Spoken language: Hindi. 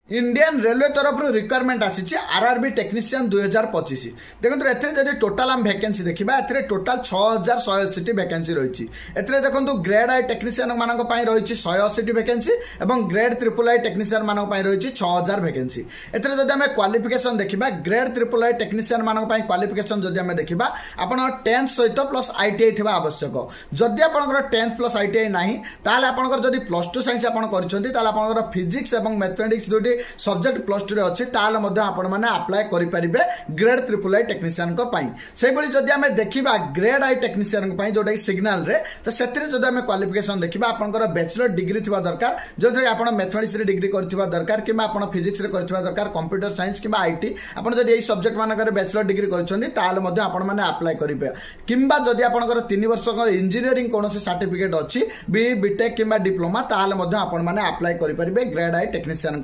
इंडियन रेलवे तरफ रिक्वायरमेंट आसी आरआरबी टेक्नीशियन 2025 देखो एथरे टोटाल आम वैकेंसी देखा ए टोटाल 6180 वैकेंसी रही देखो ग्रेड आई टेक्नीशियन मान रही 180 वैकेंसी और ग्रेड ट्रिपल आई टेक्नीशियन मान रही 6000 वैकेंसी एथरे जदि आम क्वालिफिकेशन देखा ग्रेड ट्रिपल आई टेक्नीशियन मान क्वालिफिकेशन जदि आम देखा आप 10th सहित प्लस आईटीआई थी आवश्यक जदि आप 10th प्लस आईटीआई ना ताल आपंकर प्लस टू साइंस आप फिजिक्स और मैथमेटिक्स जो सब्जेक्ट प्लस टू अच्छी ताल अप्लाई करेंगे ग्रेड ट्रिपल आई टेक्नीशियन से जदि आम देखा ग्रेड आई टेक्नीशियन जोटा कि सिग्नाल रे तो से आम क्वालिफिकेशन देखा आपंकर बैचलर डिग्री थी दरकार जो आप मैथमेटिक्स डिग्री करथिबा दरकार कि फिजिक्स दरकार कंप्यूटर साइंस कि आईटी आपड़ जब यही सब्जेक्ट मानक बैचलर डिग्री करते अप्लाई करेंगे किंबा जदि आपंकर 3 वर्ष इंजीनियरिंग कौन सर्टिफिकेट अच्छी बी बीटेक कि डिप्लोमा ताल अप्लाई करेंगे ग्रेड आई टेक्नीशियन